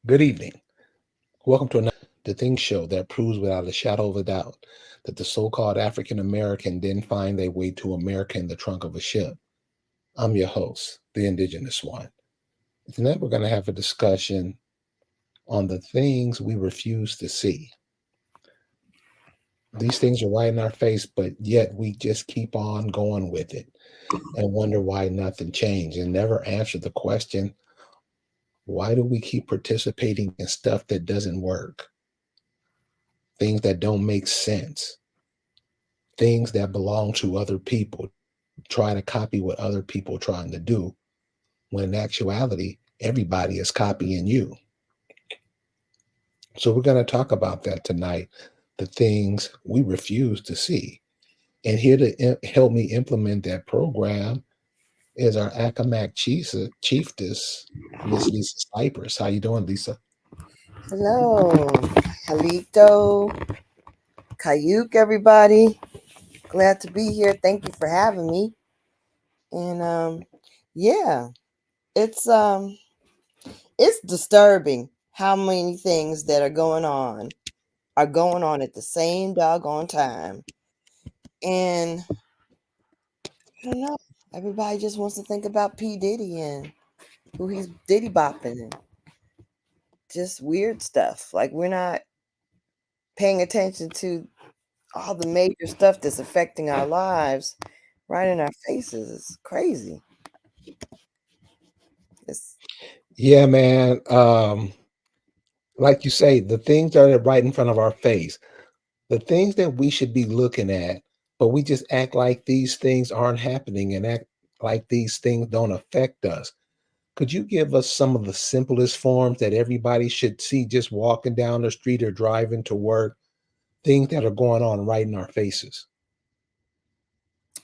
Good evening. Welcome to another The Thing Show that proves without a shadow of a doubt that the so called African American didn't find their way to America in the trunk of a ship. I'm your host, the Indigenous One. Tonight we're going to have a discussion on the things we refuse to see. These things are right in our face, but yet we just keep on going with it and wonder why nothing changed and never answer the question, why do we keep participating in stuff that doesn't work? Things that don't make sense, things that belong to other people, trying to copy what other people are trying to do, when in actuality, everybody is copying you. So we're going to talk about that tonight, the things we refuse to see. And here to help me implement that program is our Accomack chiefess, Miss Lisa Cypress. How you doing, Lisa? Hello, Halito, Kayuk, everybody. Glad to be here. Thank you for having me. And yeah, it's um, it's disturbing how many things that are going on at the same doggone time. And I don't know. Everybody just wants to think about P Diddy and who he's Diddy bopping and just weird stuff. Like we're not paying attention to all the major stuff that's affecting our lives right in our faces. It's crazy. It's Yeah, man. Like you say, the things that are right in front of our face, the things that we should be looking at, but we just act like these things aren't happening and act like these things don't affect us. Could you give us some of the simplest forms that everybody should see just walking down the street or driving to work? Things that are going on right in our faces.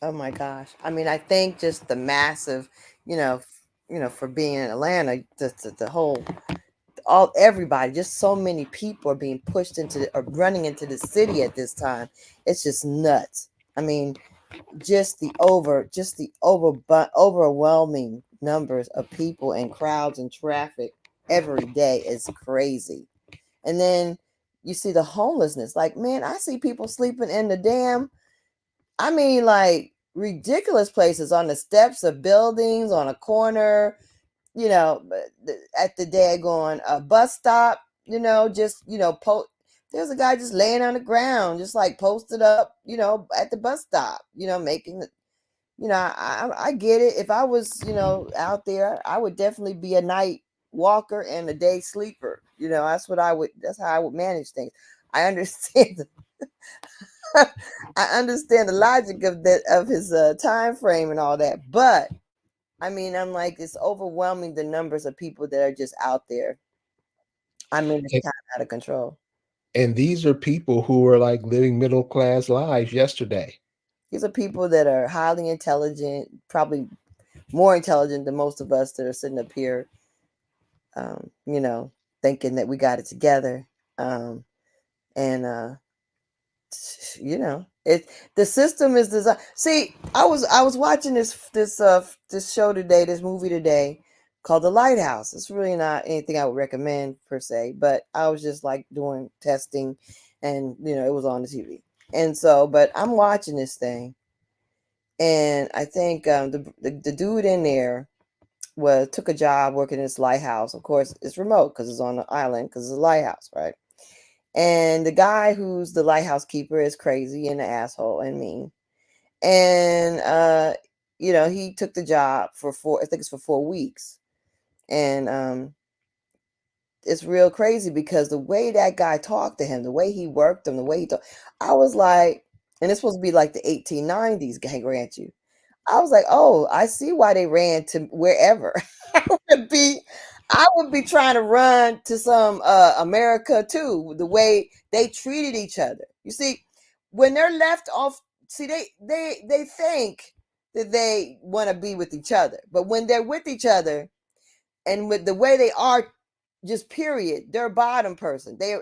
oh my gosh. I mean, I think just the massive, for being in Atlanta, the whole all everybody, just so many people are being pushed or running into the city at this time. It's just nuts. I mean, overwhelming numbers of people and crowds and traffic every day is crazy. And then you see the homelessness. Like, man, I see people sleeping in the damn, I mean, like ridiculous places on the steps of buildings, on a corner, at the daggone bus stop, there's a guy just laying on the ground, just like posted up, at the bus stop, making the, I get it. If I was, out there, I would definitely be a night walker and a day sleeper. That's how I would manage things. I understand I understand the logic of that, of his time frame and all that, but I mean, I'm like, it's overwhelming the numbers of people that are just out there. I mean, it's And, kind of out of control. and these are people who were like living middle class lives yesterday. These are people that are highly intelligent, probably more intelligent than most of us that are sitting up here, um, you know, thinking that we got it together. Um, and it the system is designed. See, I was watching this show today, this movie today called The Lighthouse. It's really not anything I would recommend per se, but I was just like doing testing, and it was on the TV, and so but I'm watching this thing, and I think the dude in there was took a job working in this lighthouse. Of course, it's remote because it's on the island because it's a lighthouse, right? And the guy who's the lighthouse keeper is crazy and an asshole and mean. And he took the job for I think it's for 4 weeks. And it's real crazy because the way that guy talked to him, the way he worked him, the way he talked, I was like, and it's supposed to be like the 1890s, grant you. I was like, oh, I see why they ran to wherever. I would be, I would be trying to run to some America too. The way they treated each other. You see, when they're left off, see, they think that they want to be with each other, but when they're with each other and with the way they are, just period, they're a bottom person. They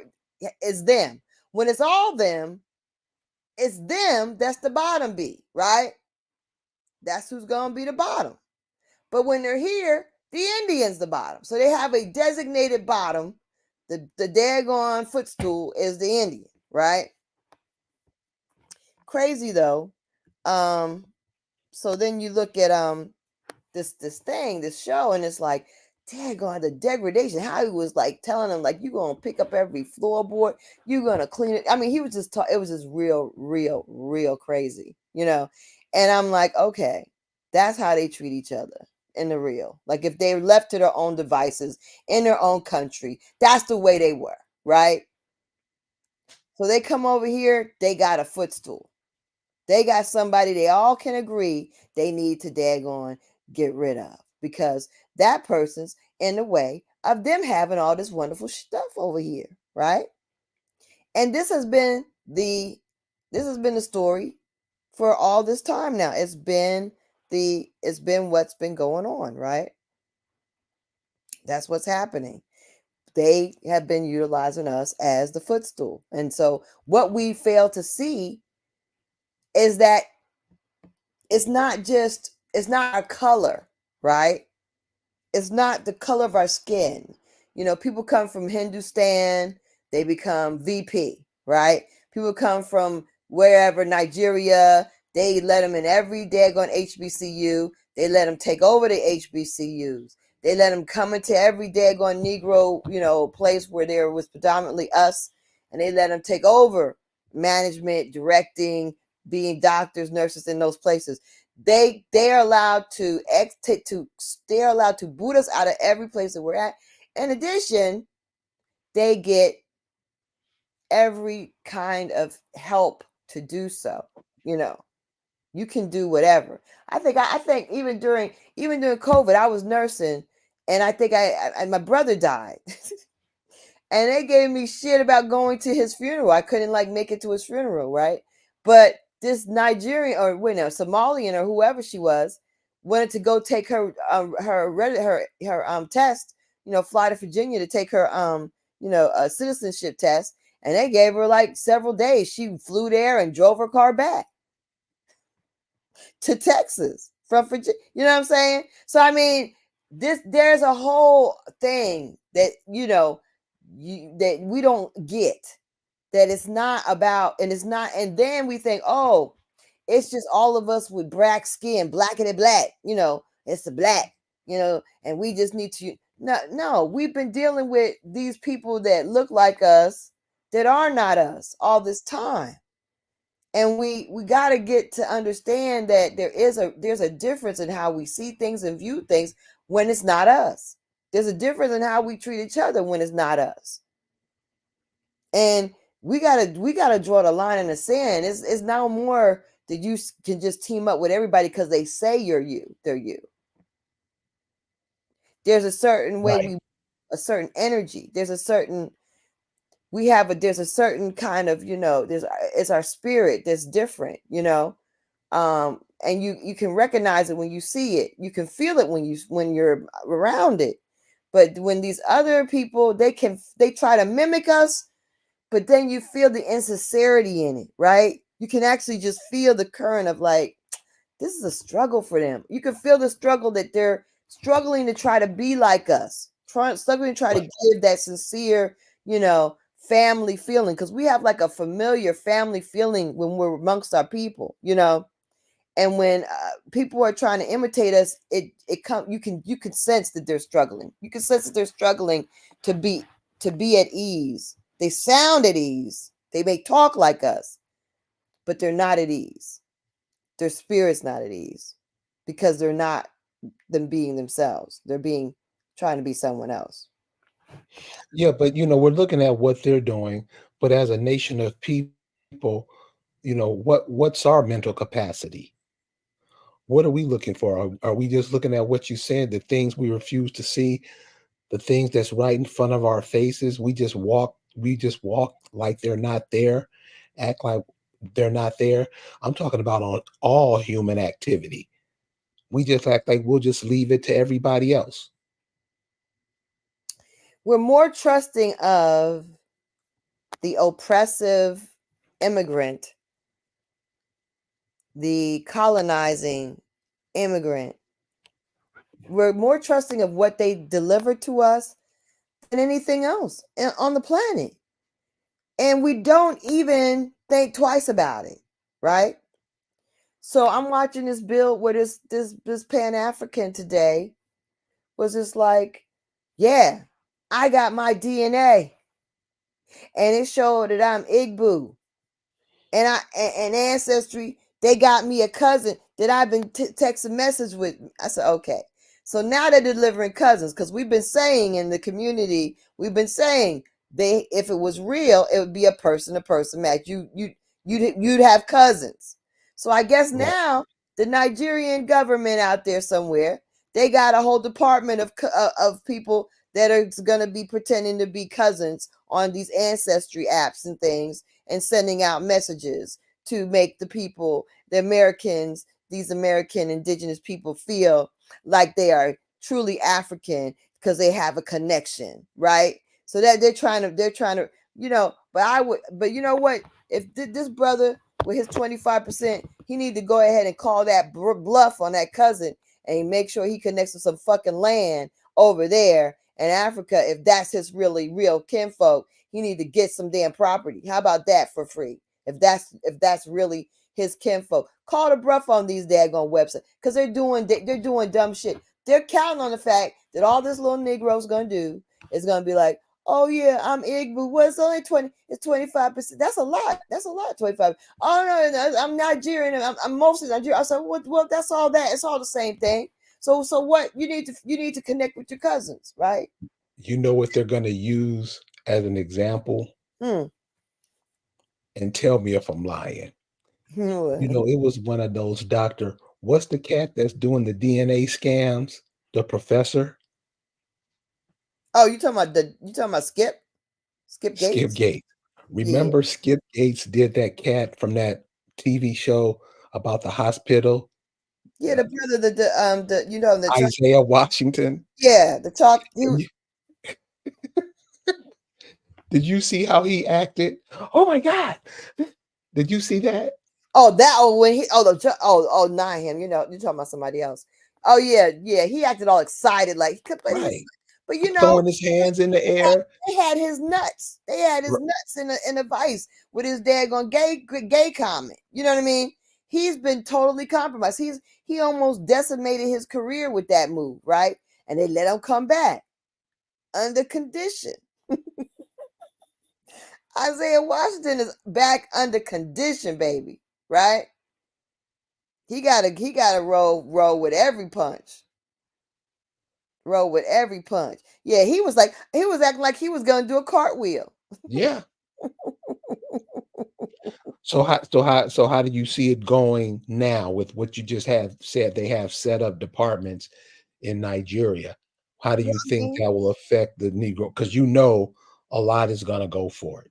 it's them. When it's all them, it's them. That's the bottom B, right? That's who's gonna be the bottom. But when they're here, the Indian's the bottom. So they have a designated bottom The daggone footstool is the Indian, right? Crazy though. So then you look at this show, and it's like, daggone the degradation. How he was like telling them, like, you're gonna pick up every floorboard, you're gonna clean it. I mean, he was just it was just real crazy, you know. And I'm like, okay, that's how they treat each other in the real. Like, if they were left to their own devices in their own country, that's the way they were, right? So they come over here, they got a footstool. They got somebody they all can agree they need to daggone get rid of, because that person's in the way of them having all this wonderful stuff over here, right? And this has been the story for all this time now. It's been what's been going on, right? That's what's happening. They have been utilizing us as the footstool. And so what we fail to see is that it's not our color, right? It's not the color of our skin. People come from Hindustan, they become VP, right? People come from wherever, Nigeria, they let them in every daggone HBCU. They let them take over the HBCUs. They let them come into every daggone Negro, place where there was predominantly us, and they let them take over management, directing, being doctors, nurses in those places. They're allowed to they're allowed to boot us out of every place that we're at. In addition, they get every kind of help to do so. You can do whatever. I think even during COVID, I was nursing, and I think my brother died. And they gave me shit about going to his funeral. I couldn't make it to his funeral, right? But this Nigerian, or Somalian, or whoever she was, wanted to go take her test, fly to Virginia to take her a citizenship test, and they gave her several days. She flew there and drove her car back to Texas from Virginia. You know what I'm saying? So I mean, there's a whole thing that that we don't get, that it's not about, and it's not, and then we think, oh, it's just all of us with black skin, blackity black, it's the black, and we just need to. No, we've been dealing with these people that look like us that are not us all this time. And we got to get to understand that there's a difference in how we see things and view things when it's not us. There's a difference in how we treat each other when it's not us. And we gotta draw the line in the sand. It's now more that you can just team up with everybody because they say they're you. There's a certain way, Right. a certain energy. There's a certain kind of, it's our spirit that's different, and you can recognize it when you see it. You can feel it when you're around it. But when these other people, they try to mimic us, but then you feel the insincerity in it, right? You can actually just feel the current of this is a struggle for them. You can feel the struggle that they're struggling to try to be like us, struggling to try to give that sincere, family feeling, because we have a familiar family feeling when we're amongst our people, and when people are trying to imitate us, you can sense that they're struggling. You can sense that they're struggling to be at ease. They sound at ease. They may talk like us, but they're not at ease. Their spirit's not at ease because they're not them being themselves. They're trying to be someone else. Yeah, but we're looking at what they're doing, but as a nation of people, what's our mental capacity? What are we looking for? Are we just looking at what you said, the things we refuse to see, the things that's right in front of our faces? We just walk like they're not there, act like they're not there. I'm talking about on all human activity. We just act like we'll just leave it to everybody else. We're more trusting of the oppressive immigrant, the colonizing immigrant. We're more trusting of what they deliver to us than anything else on the planet. And we don't even think twice about it, right? So I'm watching this bill where this Pan African today was just like, yeah, I got my DNA, and it showed that I'm Igbo, and ancestry. They got me a cousin that I've been texting message with. I said, okay. So now they're delivering cousins, because we've been saying in the community, we've been saying they, if it was real, it would be a person to person match. You'd have cousins. So I guess Right. now the Nigerian government out there somewhere, they got a whole department of people that are going to be pretending to be cousins on these ancestry apps and things, and sending out messages to make the people, the Americans, these American indigenous people, feel like they are truly African because they have a connection, right? So that they're trying to, but you know what? If this brother with his 25%, he need to go ahead and call that bluff on that cousin, and make sure he connects with some fucking land over there in Africa. If that's his really real kinfolk, he need to get some damn property. How about that for free? If that's really his kinfolk, call the bluff on these daggone websites, because they're doing dumb shit. They're counting on the fact that all this little Negro's gonna do is gonna be like, oh yeah, I'm Igbo. Well, it's only 20. It's 25%. That's a lot. That's a lot. 25. Oh no, I'm Nigerian. I'm mostly Nigerian. I said, well, that's all that. It's all the same thing. So what? You need to connect with your cousins, right? You know what they're going to use as an example? Hmm. And tell me if I'm lying. It was one of those doctor. What's the cat that's doing the DNA scams? The professor, Oh, you talking about Skip Skip Gates? Gates. Yeah. Remember Skip Gates did that cat from that TV show about the hospital, Yeah, uh, the brother, the truck. Isaiah Washington? Yeah, the talk. And did you see how he acted? Oh my God. Did you see that? When he, not him. You're talking about somebody else. Oh yeah, yeah. He acted all excited, like, Right. but Throwing his hands in the air. they had his nuts. They had his R- nuts in a vice with his daggone gay comment. You know what I mean? He's been totally compromised. He almost decimated his career with that move, right? And they let him come back under condition. Isaiah Washington is back under condition, baby. Right? He gotta roll with every punch. Roll with every punch. Yeah, he was acting like he was gonna do a cartwheel. Yeah. So how do you see it going now with what you just have said? They have set up departments in Nigeria. How do You know you what I think mean? that will affect the Negro? Because a lot is going to go for it.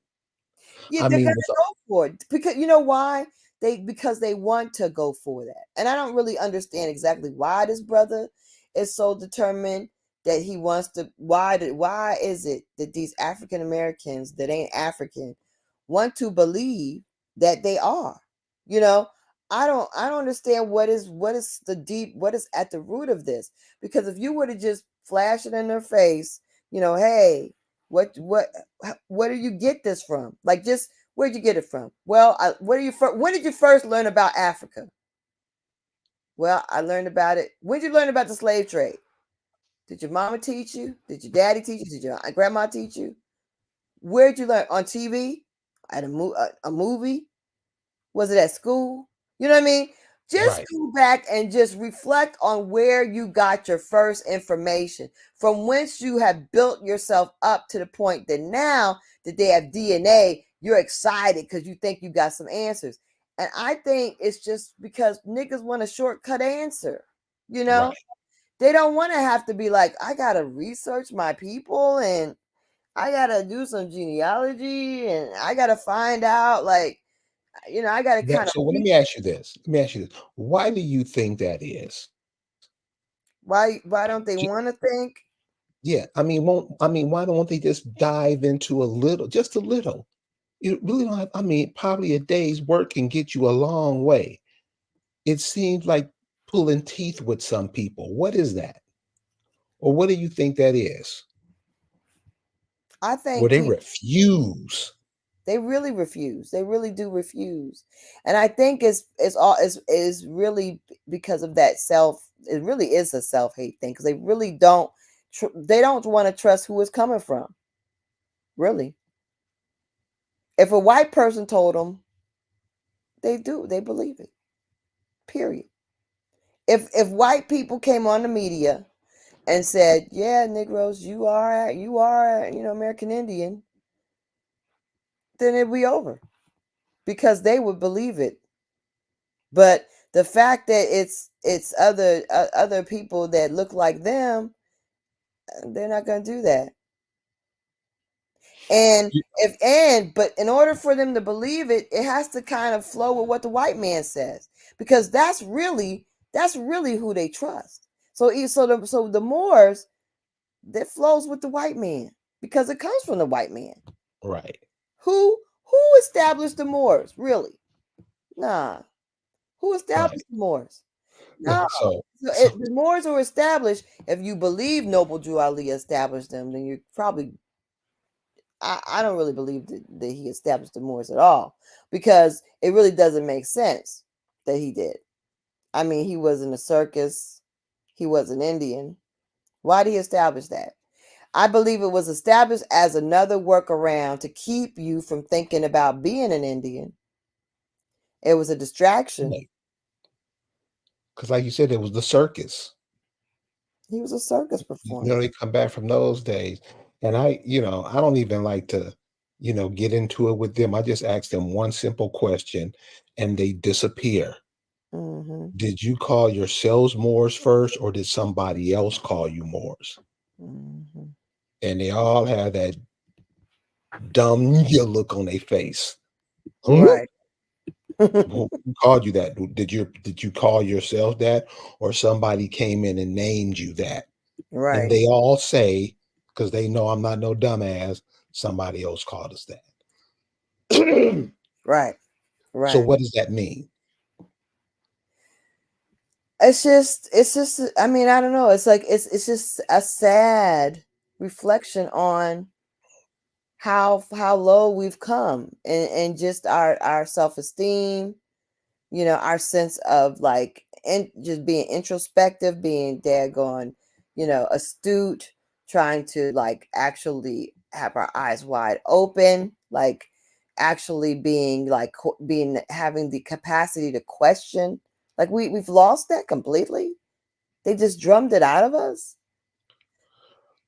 Yeah, I they're mean, gonna with go for it, because you know why? Because they want to go for that. And I don't really understand exactly why this brother is so determined that he wants to. Why is it that these African Americans that ain't African want to believe that they are? You know, I don't understand what is at the root of this. Because if you were to just flash it in their face, hey, where do you get this from? Like, just where'd you get it from? Well, when did you first learn about Africa? Well, I learned about it. When did you learn about the slave trade? Did your mama teach you? Did your daddy teach you? Did your grandma teach you? Where'd you learn? On TV? At a movie? Was it at school? You know what I mean? Just right, go back and just reflect on where you got your first information, from whence you have built yourself up to the point that now that they have DNA, you're excited because you think you got some answers. And I think it's just because niggas want a shortcut answer. You know, right. they don't want to have to be like, I got to research my people, and I got to do some genealogy, and I got to find out, like, I got to kind of So let me ask you this. Let me ask you this. Why do you think that is? why don't they J- want to think? Yeah, why don't they just dive into a little, just a little? You really don't have, probably a day's work can get you a long way. It seems like pulling teeth with some people. What is that? Or what do you think that is? I Where think they refuse. they really refuse. They really do refuse, and I think it's all is really because of that self. It really is a self hate thing because they really don't. They don't want to trust who it's coming from. Really, if a white person told them, they do. They believe it. Period. If white people came on the media and said, "Yeah, Negroes, you are American Indian," then it'd be over because they would believe it. But the fact that it's other people that look like them, they're not going to do that. And but in order for them to believe it, it has to kind of flow with what the white man says because that's really who they trust. So the Moors, that flows with the white man because it comes from the white man. Right. Who established the Moors? Really? Nah. Who Right. established the Moors? No. So, The Moors were established. If you believe Noble Drew Ali established them, then you probably. I don't really believe that he established the Moors at all because it really doesn't make sense that he did. I mean, he was in a circus. He was an Indian. Why did he establish that? I believe it was established as another workaround to keep you from thinking about being an Indian. It was a distraction. because like you said, it was the circus. He was a circus performer. They come back from those days. And I don't even like to, get into it with them. I just ask them one simple question and they disappear. Mm-hmm. Did you call yourselves Moors first or did somebody else call you Moors? Mm-hmm. And they all have that dumb look on their face. Hmm? Right. Who called you that? Did you call yourself that or somebody came in and named you that? And Right. they all say, because they know I'm not no dumbass, somebody else called us that. Right. So Right. what does that mean? It's just I mean, I don't know. It's like it's just a sad reflection on how low we've come and just our self-esteem, our sense of like and just being introspective, being daggone, astute, trying to like actually have our eyes wide open, like actually being like being having the capacity to question. Like we've lost that completely. They just drummed it out of us.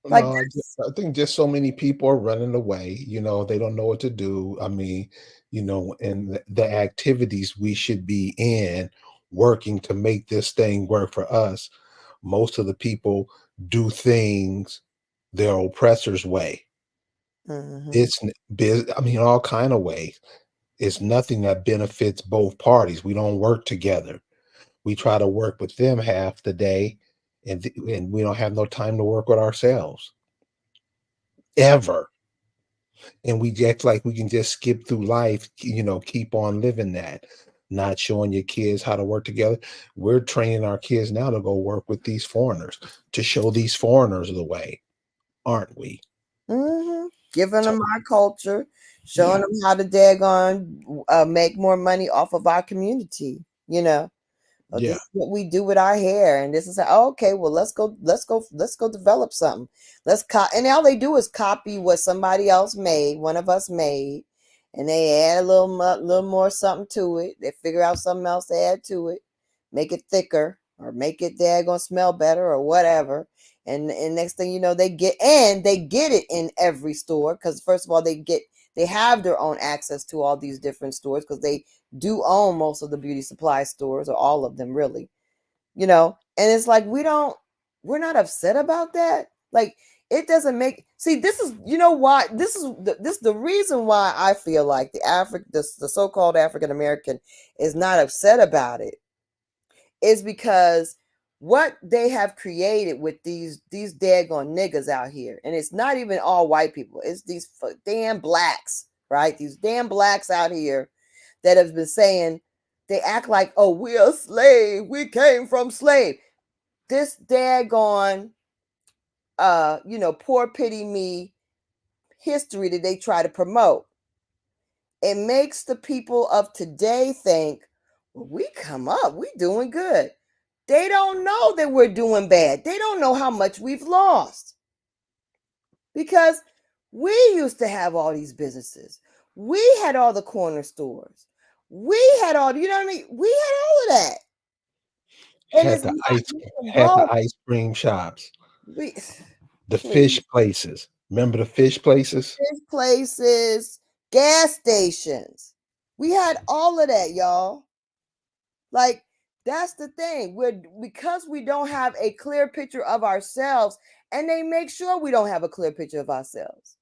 Like No, I think just so many people are running away. They don't know what to do. I mean, and the activities we should be in working to make this thing work for us, most of the people do things their oppressor's way. mhm, It's I mean, all kind of ways. It's nothing that benefits both parties. We don't work together. We try to work with them half the day, and we don't have no time to work with ourselves ever. And we act like we can just skip through life, keep on living that, not showing your kids how to work together. We're training our kids now to go work with these foreigners, to show these foreigners the way, aren't we? giving So them our culture, showing yeah, them how to daggone make more money off of our community. Oh, this yeah. is what we do with our hair, and this is how, okay. Well, let's go develop something. And all they do is copy what somebody else made, one of us made, and they add a little more something to it. They figure out something else to add to it, make it thicker or make it gonna smell better or whatever. And next thing you know, they get it in every store because first of all, they have their own access to all these different stores because they do own most of the beauty supply stores or all of them really, and it's like we're not upset about that. Like it doesn't make see this is why this is the reason why I feel like the so-called African American is not upset about it is because what they have created with these daggone niggas out here, and it's not even all white people, it's these damn blacks, right? These damn blacks out here that have been saying, they act like, oh, we're a slave, we came from slave. This daggone poor pity me history that they try to promote. It makes the people of today think, well, we come up, we doing good. They don't know that we're doing bad. They don't know how much we've lost. Because we used to have all these businesses. We had all the corner stores. We had all, you know what I mean? We had all of that. And Had it's the not ice even had the broke. ice cream shops, We, the please. fish places. Remember the fish places? Fish places, gas stations. We had all of that, y'all. Like, that's the thing. We're because we don't have a clear picture of ourselves, and they make sure we don't have a clear picture of ourselves.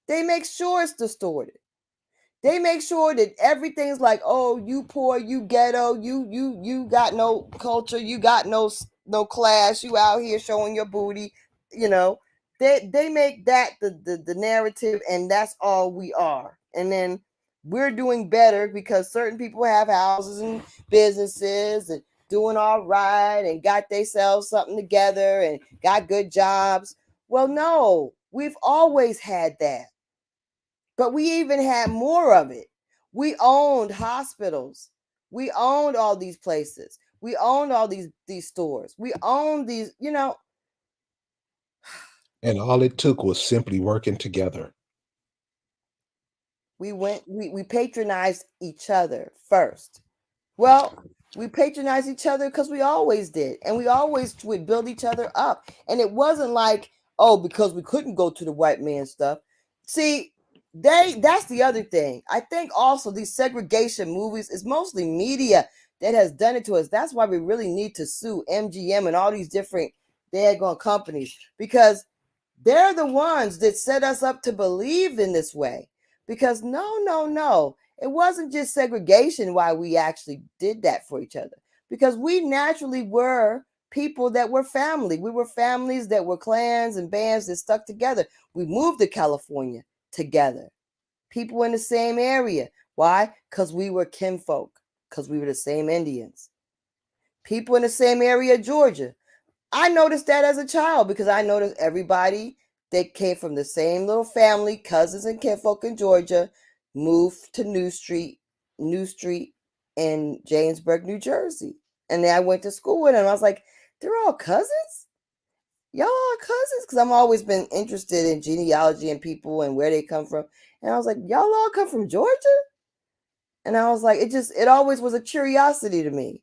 They make sure it's distorted. They make sure that everything's like, oh, you poor, you ghetto, you got no culture, you got no class, you out here showing your booty, you know. They make that the narrative, and that's all we are. And then we're doing better because certain people have houses and businesses and doing all right and got themselves something together and got good jobs. Well, no, we've always had that. But we even had more of it. We owned hospitals. We owned all these places. We owned all these stores. We owned these, you know. And all it took was simply working together. We patronized each other first. Well, we patronized each other because we always did. And we always would build each other up. And it wasn't like, oh, because we couldn't go to the white man stuff. See, that's the other thing. I think also these segregation movies is mostly media that has done it to us. That's why we really need to sue MGM and all these different daggone companies, because they're the ones that set us up to believe in this way. Because no, it wasn't just segregation why we actually did that for each other. Because we naturally were people that were family. We were families that were clans and bands that stuck together. We moved to California together. People in the same area. Why? Because we were kinfolk, because we were the same Indians. People in the same area, Georgia. I noticed that as a child because I noticed everybody that came from the same little family, cousins and kinfolk in Georgia, moved to New Street in Jamesburg, New Jersey. And then I went to school with them. I was like, they're all cousins? Y'all are cousins? Because I've always been interested in genealogy and people and where they come from. And I was like, y'all all come from Georgia? And I was like, it always was a curiosity to me.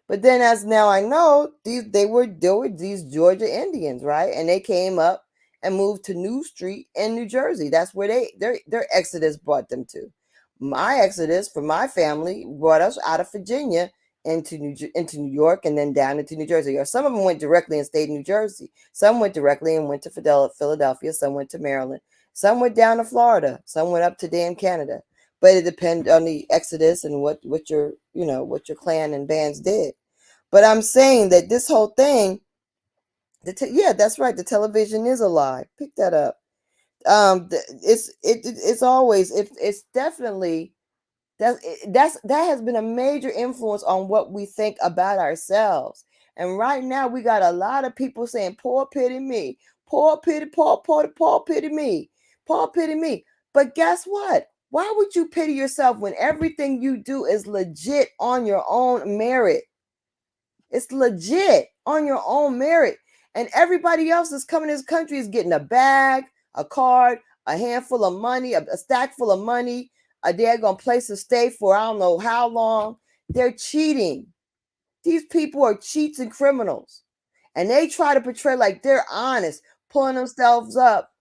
But then as now I know, they were these Georgia Indians, right? And they came up and moved to New Street in New Jersey. That's where their exodus brought them to. My exodus for my family brought us out of Virginia into New York and then down into New Jersey. Or some of them went directly and stayed in New Jersey. Some went directly and went to Philadelphia. Some went to Maryland. Some went down to Florida. Some went up to damn Canada. But it depends on the exodus and what your what your clan and bands did. But I'm saying that this whole thing, yeah, that's right. The television is a lie. Pick that up. It's always it's definitely that has been a major influence on what we think about ourselves. And right now we got a lot of people saying, "Poor pity me, poor pity, poor pity me, poor pity me." But guess what? Why would you pity yourself when everything you do is legit on your own merit? It's legit on your own merit. And everybody else that's coming to this country is getting a bag, a card, a handful of money, a stack full of money, a daggone place to stay for I don't know how long. They're cheating. These people are cheats and criminals. And they try to portray like they're honest, pulling themselves up,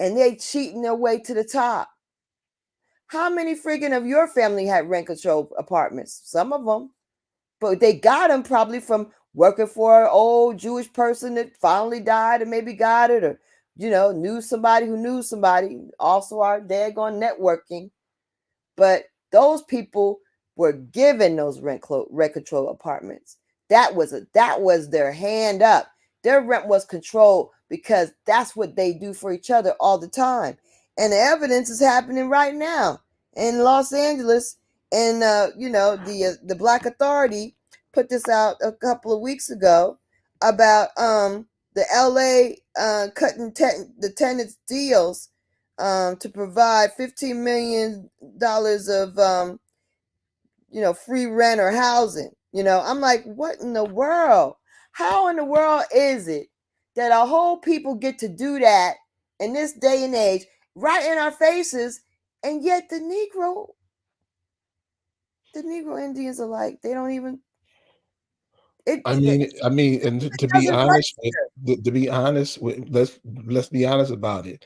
and they cheating their way to the top. How many friggin' of your family had rent control apartments? Some of them. But they got them probably from working for an old Jewish person that finally died and maybe got it, or knew somebody who knew somebody. Also, our daggone networking. But those people were given those rent control apartments. That was their hand up. Their rent was controlled because that's what they do for each other all the time. And the evidence is happening right now in Los Angeles. And the Black Authority put this out a couple of weeks ago about the LA cutting the tenants deals to provide $15 million of free rent or housing. I'm like, what in the world? How in the world is it that a whole people get to do that in this day and age, right in our faces, and yet the Negro Indians are like, they don't even it And to be doesn't honest, register. let's be honest about it.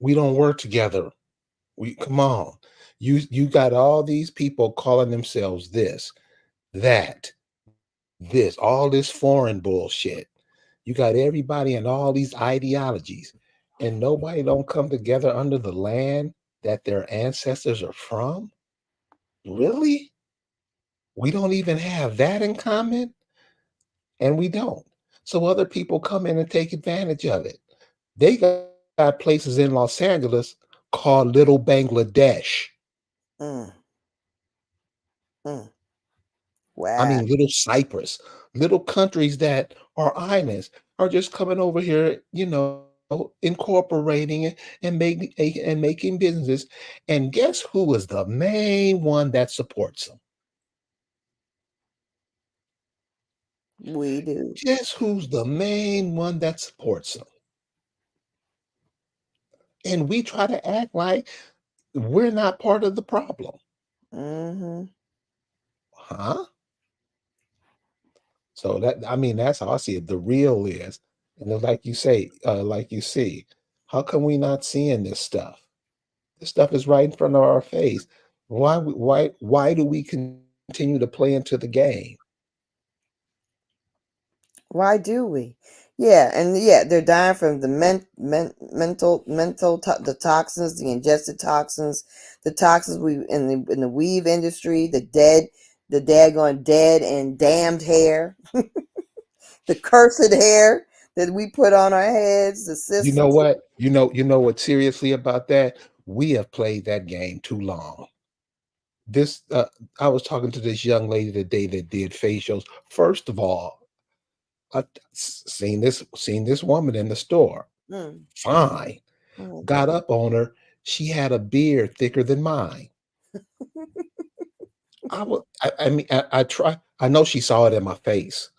We don't work together. We come on. You got all these people calling themselves this, that, this, all this foreign bullshit. You got everybody and all these ideologies, and nobody don't come together under the land that their ancestors are from. Really? We don't even have that in common, and we don't. So other people come in and take advantage of it. They got places in Los Angeles called Little Bangladesh. Mm, mm, I wow. mean, Little Cyprus, little countries that are islands are just coming over here, incorporating it and making businesses. And guess who is the main one that supports them? We do. Guess who's the main one that supports them? And we try to act like we're not part of the problem, Mm-hmm. huh? So that's how I see it. The real is, and it's like you say, like you see, how come we not seeing this stuff? This stuff is right in front of our face. Why do we continue to play into the game? Why do we? Yeah, and yeah, they're dying from the the toxins, the ingested toxins, the toxins we in the weave industry, the daggone dead and damned hair, the cursed hair that we put on our heads, the You know systems. what? You know what? Seriously about that, we have played that game too long. This I was talking to this young lady today that did facials. First of all, seen this woman in the store. Mm, Fine. mm. Got up on her. She had a beard thicker than mine. I try. I know she saw it in my face.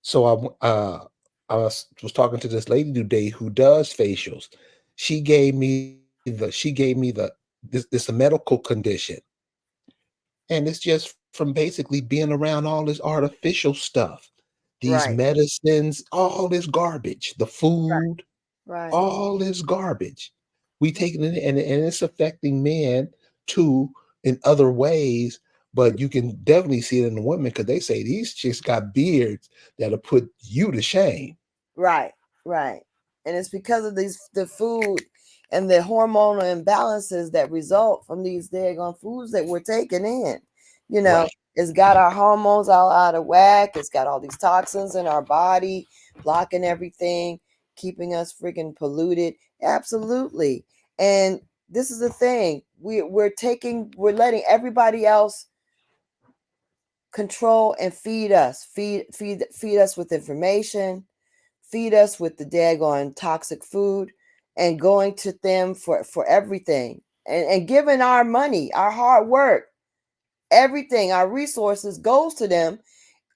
So I was talking to this lady today who does facials. She gave me this a medical condition, and it's just from basically being around all this artificial stuff, these Right, medicines, all this garbage, the food, right. all this garbage. We taking it, and it's affecting men too in other ways, but you can definitely see it in the women because they say these chicks got beards that'll put you to shame. Right, right. And it's because of the food and the hormonal imbalances that result from these daggone foods that we're taking in. You know, Right. it's got our hormones all out of whack. It's got all these toxins in our body, blocking everything, keeping us freaking polluted. Absolutely. And this is the thing. We're letting everybody else control and feed us. Feed us with information, feed us with the daggone toxic food, and going to them for everything, and giving our money, our hard work, everything, our resources goes to them,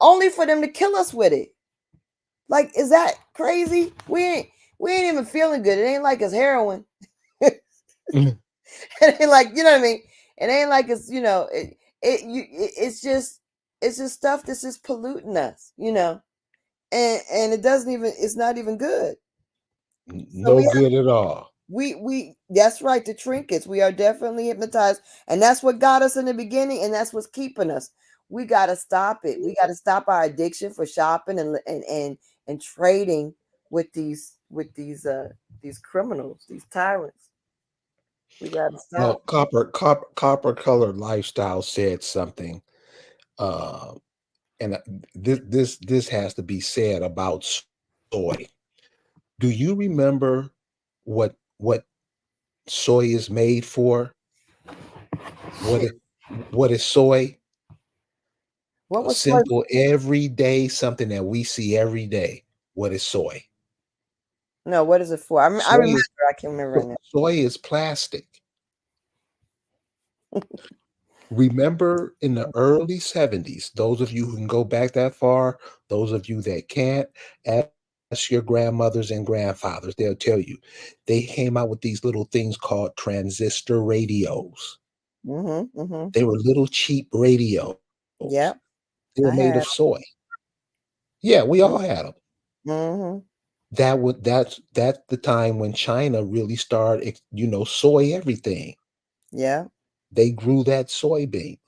only for them to kill us with it. Like, is that crazy? We ain't even feeling good. It ain't like it's heroin. It Mhm. ain't like, you know what I mean. It ain't like it's, it's just stuff that's just polluting us, and it's not even good. So No good at all. we that's right, the trinkets, we are definitely hypnotized, and that's what got us in the beginning, and that's what's keeping us. We got to stop it. We got to stop our addiction for shopping and trading with these criminals, these tyrants. We got to stop. Well, copper colored lifestyle said something, uh, and this has to be said about soy. Do you remember what soy is made for? What Shit. it what is soy? What A was first? simple everyday something that we see every day. What is soy? No, what is it for? I Soy remember. is I can remember right now. soy is plastic. Remember in the early 70s, those of you who can go back that far, those of you that can't, ask your grandmothers and grandfathers. They'll tell you. They came out with these little things called transistor radios. Mhm. Mhm. They were little cheap radios. Yep. They were I made had. of soy. Yeah, we all had them. Mhm. That's the time when China really started, soy everything. Yeah. They grew that soybean.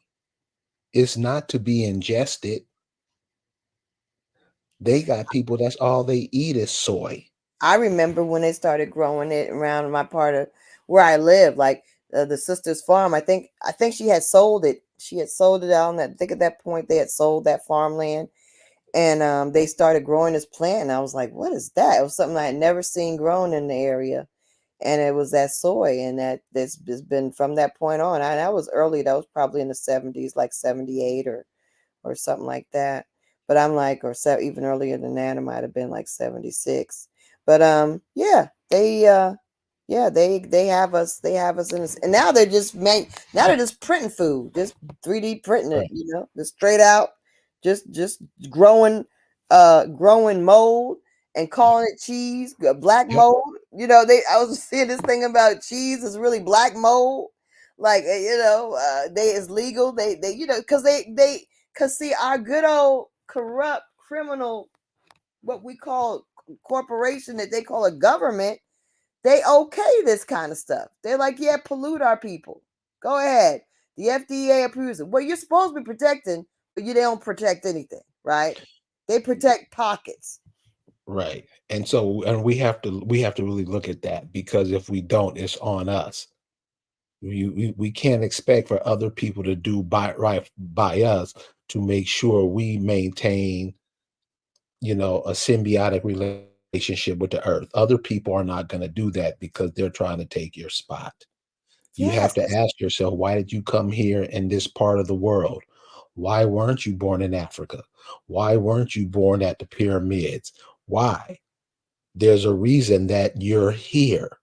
It's not to be ingested. They got people that's all they eat is soy. I remember when they started growing it around my part of where I live, like the sister's farm. I think she had sold it. She had sold it out, and I think at that point they had sold that farmland, and they started growing this plant. And I was like, "What is that?" It was something I had never seen grown in the area, and it was that soy, and that's has been from that point on. That was early. That was probably in the 70s, like 78 or something like that. But I'm like, even earlier than that, it might have been like 76. But yeah, they have us in this, and now they're just printing food, just 3D printing it, Right. just straight out, just growing growing mold and calling it cheese, black Yep. mold. I was seeing this thing about cheese is really black mold. Like they it's legal. They because because see, our good old corrupt criminal, what we call corporation that they call a government, they okay this kind of stuff. They're like, yeah, pollute our people. Go ahead. The FDA approves it. Well, you're supposed to be protecting, but they don't protect anything, right? They protect pockets. Right. And we have to really look at that, because if we don't, it's on us. We can't expect for other people to do right by us to make sure we maintain, a symbiotic relationship with the earth. Other people are not going to do that because they're trying to take your spot. You have Yes. to ask yourself, why did you come here in this part of the world? Why weren't you born in Africa? Why weren't you born at the pyramids? Why? There's a reason that you're here.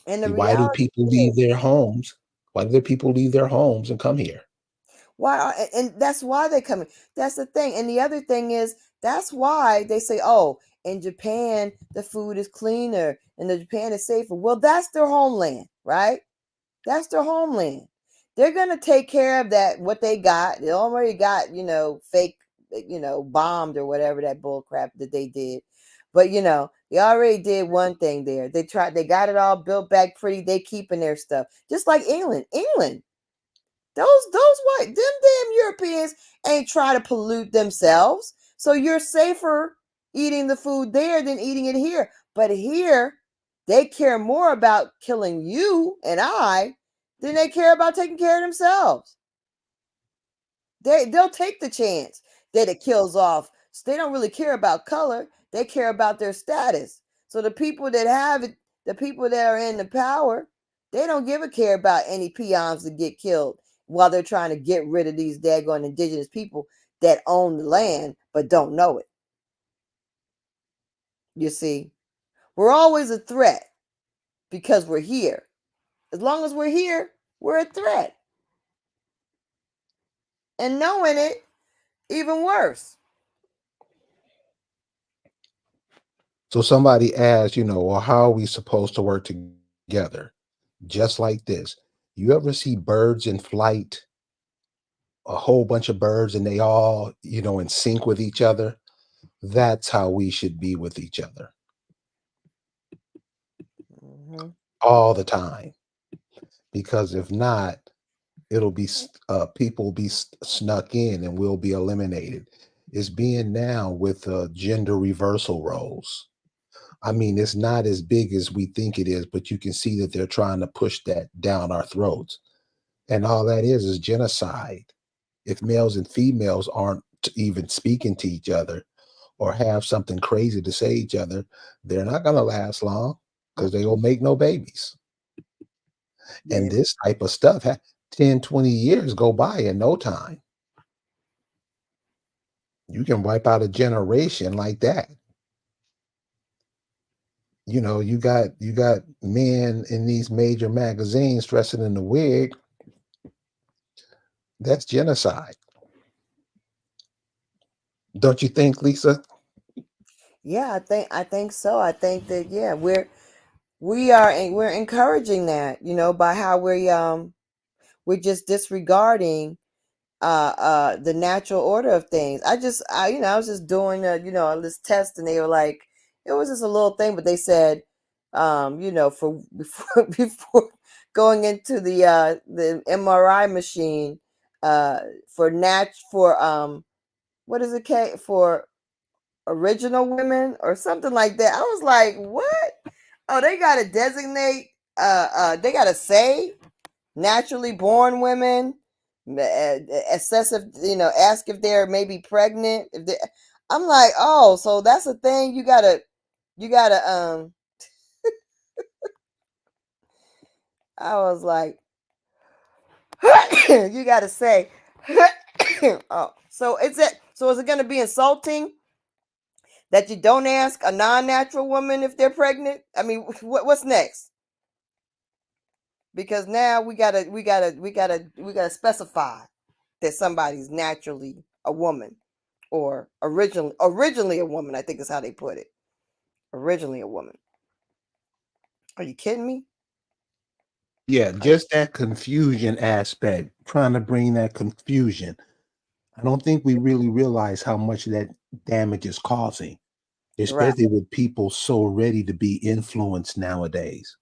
And the Why do reality people is, leave their homes? Why do people leave their homes and come here? and that's why they come in. That's the thing. And the other thing is, that's why they say, oh, in Japan, the food is cleaner and the Japan is safer. Well, that's their homeland, right? That's their homeland. They're gonna take care of that. What they got, they already got, fake, bombed or whatever that bull crap that they did. But they already did one thing there. They got it all built back pretty. They keeping their stuff, just like England. Those white, them damn Europeans ain't try to pollute themselves. So you're safer eating the food there than eating it here. But here, they care more about killing you and I than they care about taking care of themselves. They'll take the chance that it kills off. So they don't really care about color. They care about their status. So the people that have it, the people that are in the power, they don't give a care about any peons that get killed while they're trying to get rid of these daggone indigenous people that own the land but don't know it. You see, we're always a threat because we're here. As long as we're here, we're a threat. And knowing it, even worse. So somebody asked, well, how are we supposed to work together? Just like this. You ever see birds in flight, a whole bunch of birds, and they all, in sync with each other? That's how we should be with each other Hmm. all the time. Because if not, people will be snuck in and will be eliminated. It's being now with gender reversal roles. I mean, it's not as big as we think it is, but you can see that they're trying to push that down our throats. And all that is genocide. If males and females aren't even speaking to each other or have something crazy to say each other, they're not going to last long because they will make no babies. And They, this type of stuff, 10, 20 years go by in no time. You can wipe out a generation like that. you got men in these major magazines dressing in the wig. That's genocide. Don't you think, Lisa? Yeah, I think so. I think that yeah, we're encouraging that, by how we're just disregarding the natural order of things. I was just doing this test, and they were like, it was just a little thing, but they said, for before going into the MRI machine, for what is it, for original women or something like that. I was like, what? Oh, they gotta designate, they gotta say naturally born women, excessive, ask if they're maybe pregnant. If they, I'm like, oh, so that's a thing. You gotta. I was like, you gotta say, oh, so is it gonna be insulting that you don't ask a non-natural woman if they're pregnant? I mean, what's next? Because now we gotta specify that somebody's naturally a woman, or originally a woman. I think is how they put it. Originally a woman. Are you kidding me? Yeah, just that confusion aspect, trying to bring that confusion. I don't think we really realize how much that damage is causing, Right. especially with people so ready to be influenced nowadays.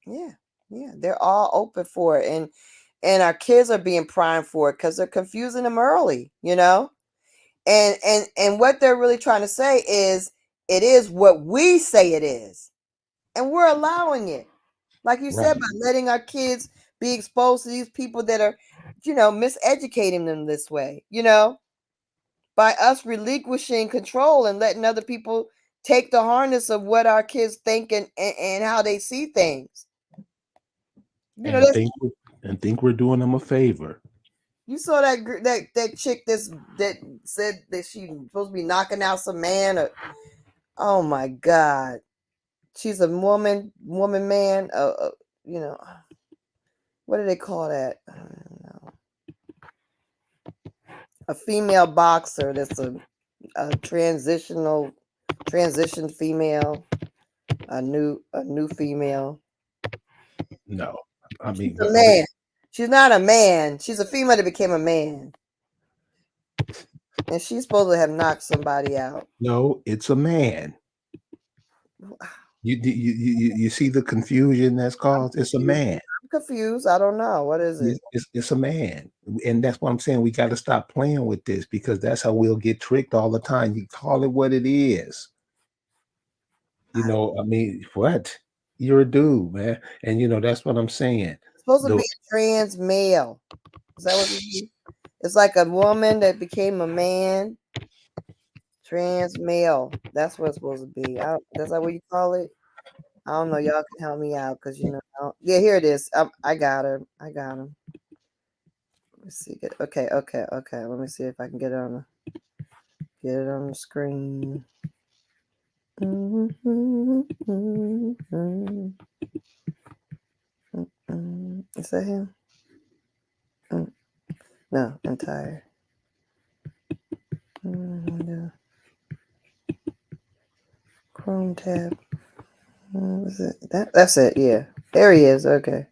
Yeah. Yeah. They're all open for it, and our kids are being primed for it because they're confusing them early. And what they're really trying to say is it is what we say it is, and we're allowing it. Like you said, Right. by letting our kids be exposed to these people that are, miseducating them this way, by us relinquishing control and letting other people take the harness of what our kids think, and how they see things. And That's, think we're doing them a favor. you saw that chick that said that she's supposed to be knocking out some man. Oh my God, she's a woman, man. You know, what do they call that? I don't know. A female boxer that's a transition female, a new female. No. I She's mean, a man. She's not a man. She's a female that became a man, and she's supposed to have knocked somebody out. no, it's a man. You see the confusion that's I'm caused? It's a confused. man. I'm confused. I don't know. What is it? It's a man. And that's what I'm saying. We got to stop playing with this because that's how we'll get tricked all the time. You call it what it is. I mean, what? You're a dude, man. And that's what I'm saying. It's supposed to The be a trans male. Is that what it is? It's like a woman that became a man. Trans male. That's what it's supposed to be. That's that what you call it? I don't know. Y'all can help me out because yeah, here it is. I got her. I got him. Let's see. Okay, okay, okay. Let me see if I can get it on the screen. Is that him? No, entire. Chrome tab. Was it that's it? Yeah, there he is. Okay,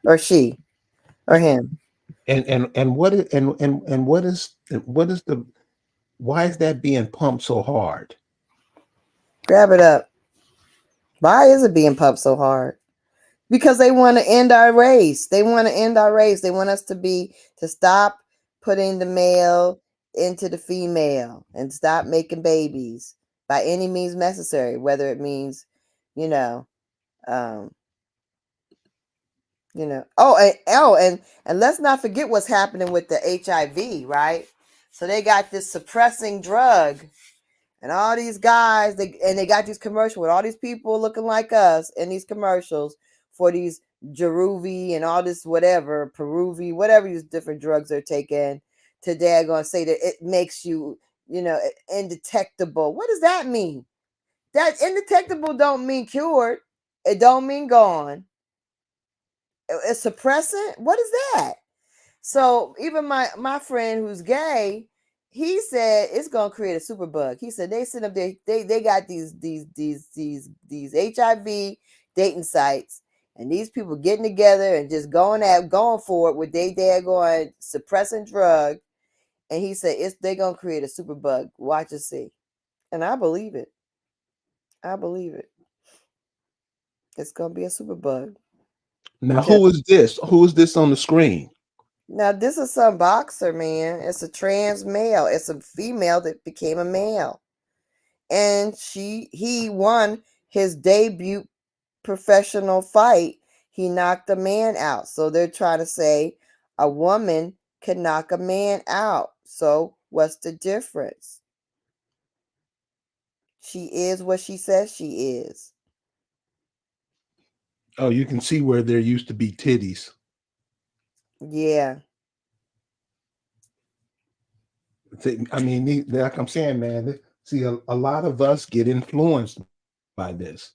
or she, or him. and what is the why is that being pumped so hard? Grab it up. Why is it being pumped so hard? Because they want to end our race. They want to end our race. They want us to stop putting the male into the female and stop making babies by any means necessary, whether it means, you know, um, and let's not forget what's happening with the HIV, right? So they got this suppressing drug, and all these guys, they got these commercials with all these people looking like us in these commercials for these Jeruvie and all this whatever, Peruvie, whatever these different drugs they're taking. Today, I'm going to say that it makes you, indetectable. What does that mean? That indetectable don't mean cured. It don't mean gone. A suppressant? What is that? So even my friend who's gay, he said it's gonna create a super bug. He said they sit up there, they got these HIV dating sites, and these people getting together and just going for it with they going suppressing drug. And he said they gonna create a super bug. Watch and see. And I believe it. I believe it. It's gonna be a super bug. Now, who is this? Who is this on the screen? Now this is some boxer, man. It's a trans male. It's a female that became a male. And he won his debut professional fight. He knocked a man out. So they're trying to say a woman can knock a man out. So what's the difference? She is what she says she is. Oh, you can see where there used to be titties. Yeah. I mean, like I'm saying, man, see, a lot of us get influenced by this.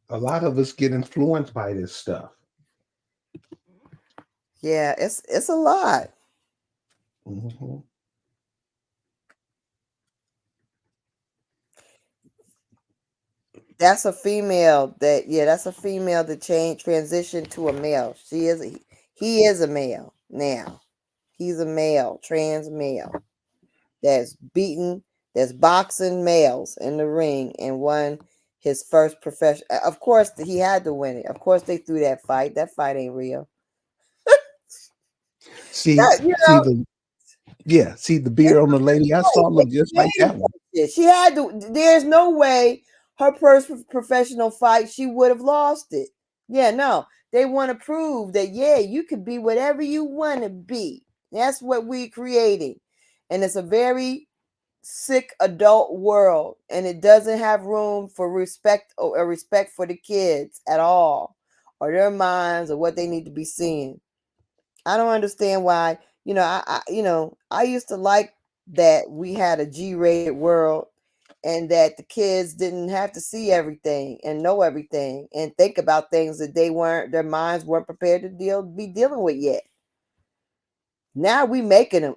A lot of us get influenced by this stuff. Yeah, it's a lot. Mm-hmm. That's a female that's a female that transitioned to a male. He is a male now. He's a male, trans male that's boxing males in the ring and won his first professional. Of course, he had to win it. Of course, they threw that fight. That fight ain't real. See, That, see the beard on the lady I saw look just like that one. she had to. There's no way her first professional fight she would have lost it. Yeah, no. They want to prove that you could be whatever you want to be. That's what we're creating, and it's a very sick adult world, and it doesn't have room for respect or respect for the kids at all, or their minds, or what they need to be seeing. I don't understand why. I used to like that we had a G-rated world, and that the kids didn't have to see everything and know everything and think about things that their minds weren't prepared to be dealing with yet. Now we making them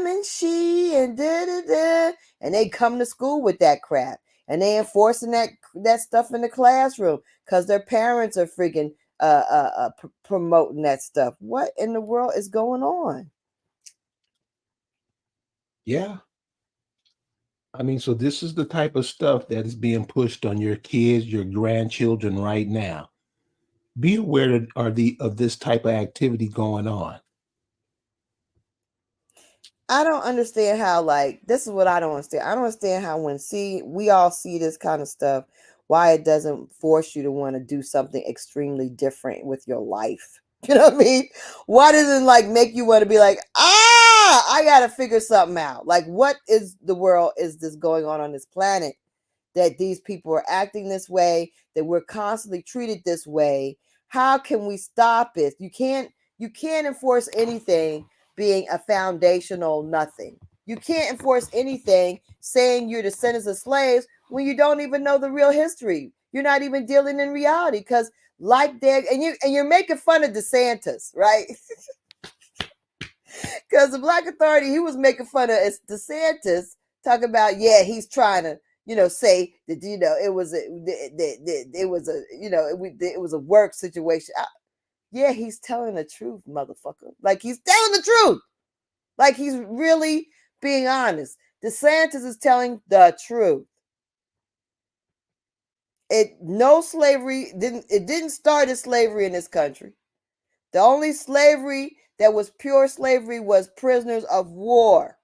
and she and da da da, and they come to school with that crap, and they enforcing that stuff in the classroom because their parents are freaking promoting that stuff. What in the world is going on? Yeah. I mean, so this is the type of stuff that is being pushed on your kids, your grandchildren right now. Be aware of this type of activity going on. I don't understand how, this is what I don't understand. I don't understand how we all see this kind of stuff, why it doesn't force you to want to do something extremely different with your life. You know what I mean? Why doesn't make you want to be like, I gotta figure something out? Like, what is the world is this going on this planet that these people are acting this way, that we're constantly treated this way? How can we stop it? You can't enforce anything being a foundational nothing. You can't enforce anything saying you're descendants of slaves when you don't even know the real history. You're not even dealing in reality, because you're making fun of DeSantis, right? Because the Black Authority, he was making fun of DeSantis, talking about, he's trying to, say that, it was a work situation. He's telling the truth, motherfucker. Like, he's telling the truth. Like, he's really being honest. DeSantis is telling the truth. It didn't start as slavery in this country. The only slavery that was pure slavery was prisoners of war.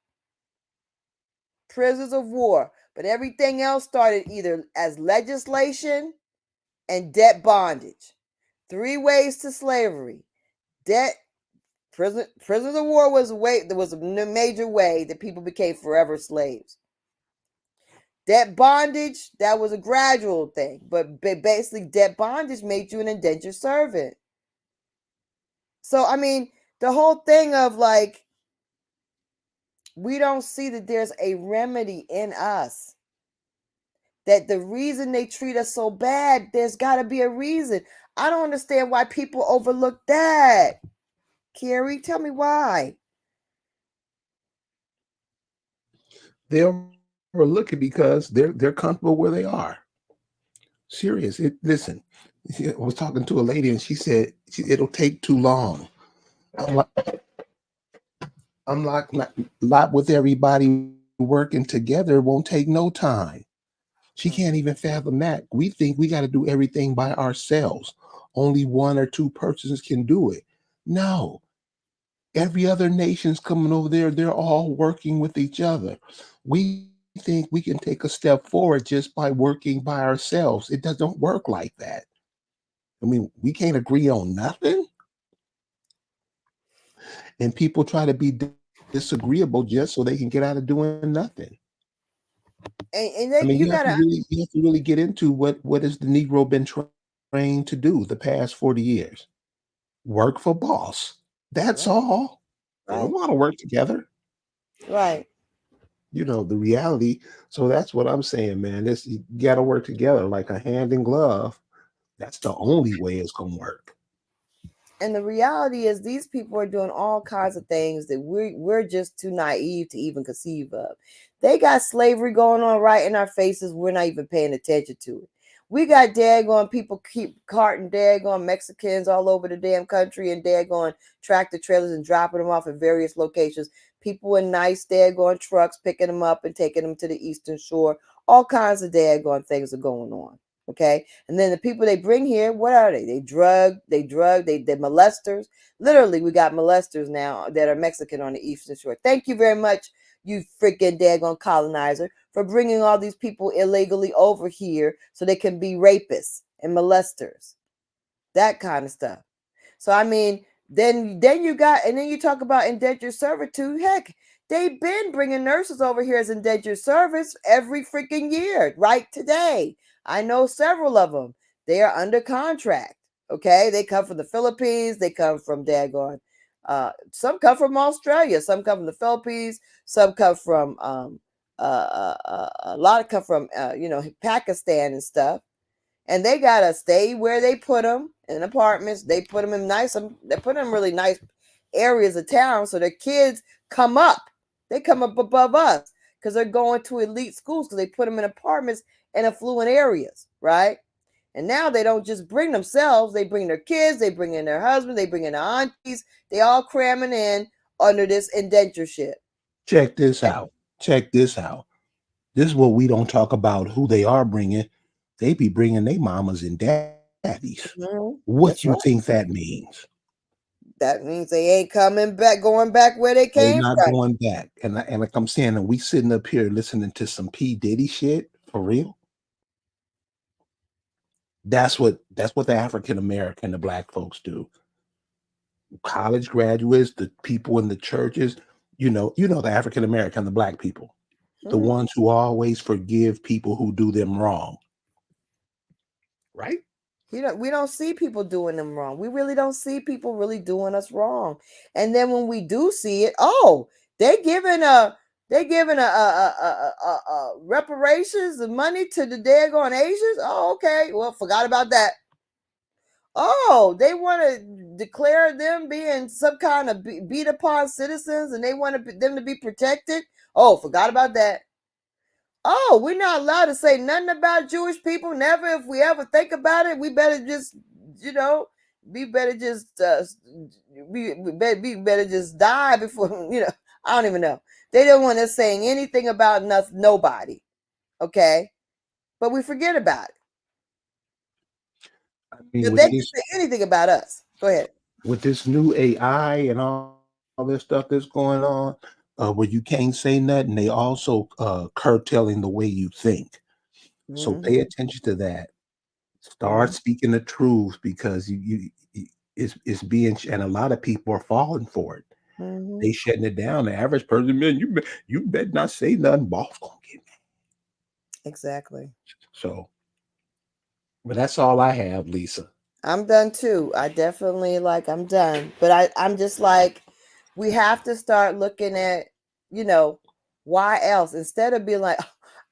Prisoners of war. But everything else started either as legislation and debt bondage. 3 ways to slavery. Prisoners of war was a major way that people became forever slaves. Debt bondage, that was a gradual thing, but basically debt bondage made you an indentured servant. So, I mean, the whole thing of we don't see that there's a remedy in us. That the reason they treat us so bad, there's got to be a reason. I don't understand why people overlook that. Carrie, tell me why. They overlook it because they're comfortable where they are. Serious. Listen, I was talking to a lady and she said it'll take too long. I'm like, I'm like, lot with everybody working together won't take no time. She can't even fathom that. We think we got to do everything by ourselves. Only one or two persons can do it. No, every other nation's coming over there. They're all working with each other. We think we can take a step forward just by working by ourselves. It doesn't work like that. I mean, we can't agree on nothing. And people try to be disagreeable just so they can get out of doing nothing. I And mean, you gotta, you have to really get into what has the Negro been trained to do the past 40 years? Work for boss. That's right, all. They don't right, want to work together. right. The reality. So that's what I'm saying, man. This you gotta work together like a hand in glove. That's the only way it's gonna work. And the reality is, these people are doing all kinds of things that we're just too naive to even conceive of. They got slavery going on right in our faces. We're not even paying attention to it. We got daggone people keep carting daggone Mexicans all over the damn country and daggone tractor trailers and dropping them off at various locations. People in nice daggone trucks picking them up and taking them to the Eastern Shore. All kinds of daggone things are going on. Okay. And then the people they bring here, what are they? They molesters. Literally, we got molesters now that are Mexican on the Eastern Shore. Thank you very much, you freaking daggone colonizer, for bringing all these people illegally over here so they can be rapists and molesters. That kind of stuff. So I mean, then you got, and then you talk about indentured servitude. Heck, they've been bringing nurses over here as indentured service every freaking year. Right today, I know several of them. They are under contract. Okay, they come from the Philippines. They come from daggone. Some come from Australia. Some come from the Philippines. Some come from a lot of come from Pakistan and stuff, and they gotta stay where they put them in apartments. They put them in they put them in really nice areas of town, so their kids come up. They come up above us because they're going to elite schools. So they put them in apartments in affluent areas, right? And now they don't just bring themselves; they bring their kids, they bring in their husbands, they bring in their aunties. They all cramming in under this indentureship. Check this out. Check this out. This is what we don't talk about. Who they are bringing? They be bringing their mamas and daddies. Mhm. What you That's think right. that means? That means they ain't coming back, going back where they They're came not from. going back. And like I'm saying, and we sitting up here listening to some P Diddy shit for real. That's what the African American, the black folks do. College graduates, the people in the churches, the African American, the black people, the Mhm. ones who always forgive people who do them wrong, right? We don't see people doing them wrong. We really don't see people really doing us wrong. And then when we do see it, oh, they giving a they giving a reparations and money to the daggone Asians. Oh, okay. Well, forgot about that. Oh, they want to declare them being some kind of beat upon citizens, and they want them to be protected. Oh, forgot about that. Oh, we're not allowed to say nothing about Jewish people. Never. If we ever think about it, we better just, you know, we better just, we better just die before, I don't even know. They don't want us saying anything about nothing, nobody. Okay, but we forget about it. I mean, If they can say anything about us, go ahead. with this new AI and all this stuff that's going on, where you can't say nothing, they also curtailing the way you think. So pay Mm-hmm, attention to that. Start mm-hmm, speaking the truth because it's being and a lot of people are falling for it. mm-hmm. They shutting it down. The average person, man, you better not say nothing. Boss gonna get me. Exactly. So, but that's all I have, Lisa. I'm done too. I definitely I'm done. But I'm just like, we have to start looking at you know, why else? Instead of being like,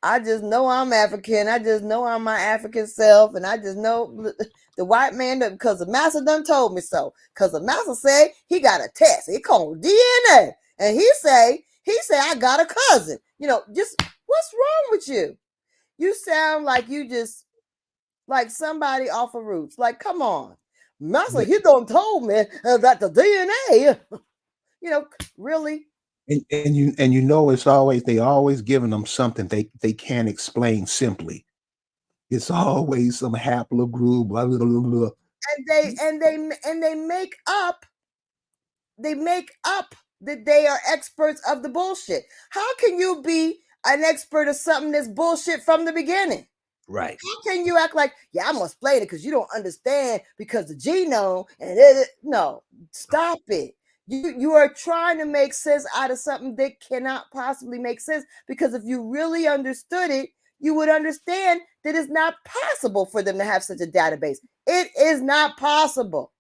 I just know I'm African. I just know I'm my African self. And I just know the white man, because the master done told me so. Because the master said he got a test. He called DNA. And he say, I got a cousin. Just what's wrong with you? You sound like you just like somebody off of Roots. Like, come on. Master, he done told me that the DNA, really? And you know it's always they always giving them something they can't explain simply. It's always some haplogroup, blah, blah, blah, blah. And they make up that they are experts of the bullshit. How can you be an expert of something that's bullshit from the beginning? Right. How can you act like, yeah, I'm gonna explain it because you don't understand because the genome and no, stop it. You are trying to make sense out of something that cannot possibly make sense, because if you really understood it, you would understand that it's not possible for them to have such a database. It is not possible.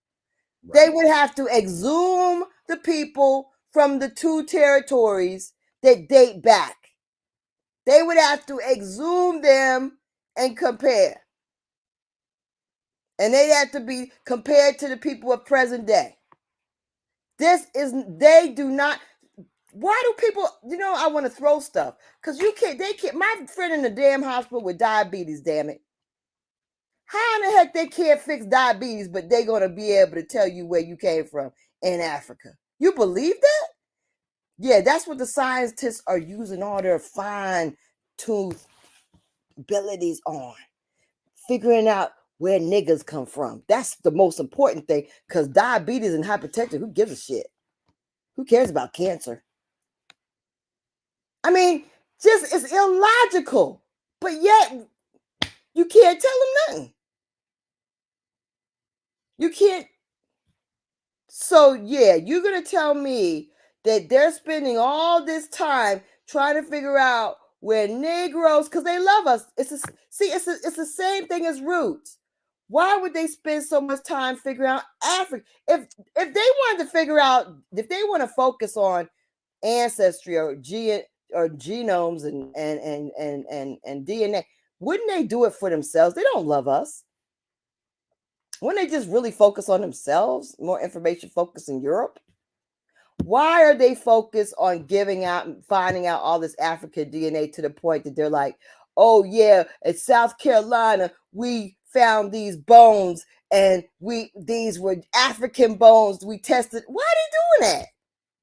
Right. They would have to exhume the people from the 2 territories that date back. They would have to exhume them and compare. And they have to be compared to the people of present day. They do not. Why do people, I want to throw stuff. Because they can't, my friend in the damn hospital with diabetes, damn it. How in the heck they can't fix diabetes, but they're going to be able to tell you where you came from in Africa? You believe that? Yeah, that's what the scientists are using all their fine-tuned abilities on. Figuring out where niggas come from. That's the most important thing, because diabetes and hypertension, who gives a shit? Who cares about cancer? I mean, just it's illogical, but yet you can't tell them nothing. You can't. So yeah, you're gonna tell me that they're spending all this time trying to figure out where Negroes, because they love us. It's the same thing as Roots. Why would they spend so much time figuring out Africa? If they wanted to figure out, if they want to focus on ancestry or genomes and DNA, wouldn't they do it for themselves? They don't love us. Wouldn't they just really focus on themselves? More information focused in Europe? Why are they focused on giving out and finding out all this African DNA to the point that they're like, oh yeah, in South Carolina, we found these bones and these were African bones. We tested. Why are they doing that?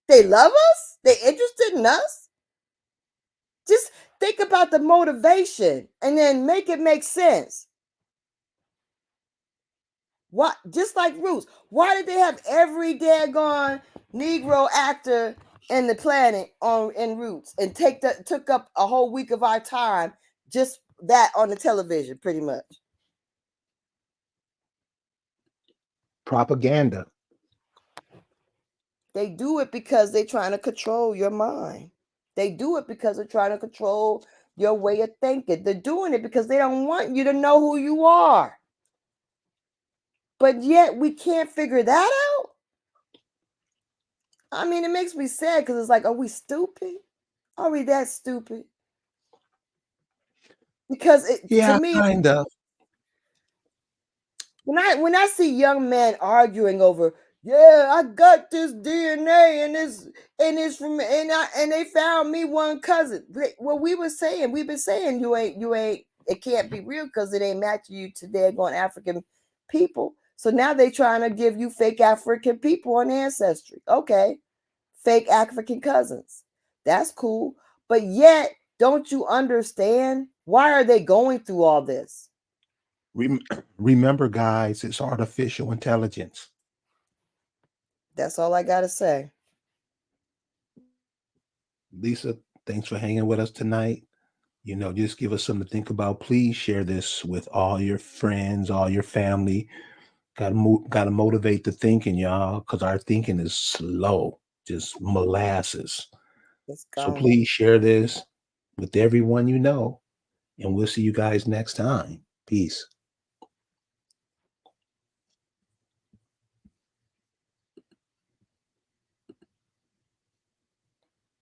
They love us? They interested in us? Just think about the motivation and then make it make sense. What? Just like Roots. Why did they have every daggone Negro actor in the planet in Roots and took up a whole week of our time, just that on the television, pretty much? Propaganda. They do it because they're trying to control your mind. They do it because they're trying to control your way of thinking. They're doing it because they don't want you to know who you are. But yet we can't figure that out. I mean, it makes me sad, because it's like, are we stupid? Are we that stupid? Because to me, kind of. when I see young men arguing over, yeah, I got this DNA and it's from and they found me one cousin. Well, we've been saying you ain't it can't be real because it ain't matching you to daggone African people. So now they trying to give you fake African people on Ancestry. Okay, fake African cousins. That's cool. But yet, don't you understand? Why are they going through all this? Remember, guys, it's artificial intelligence. That's all I got to say. Lisa, thanks for hanging with us tonight. Just give us something to think about. Please share this with all your friends, all your family. Got to motivate the thinking, y'all, because our thinking is slow, just molasses. So please share this with everyone you know, and we'll see you guys next time. Peace.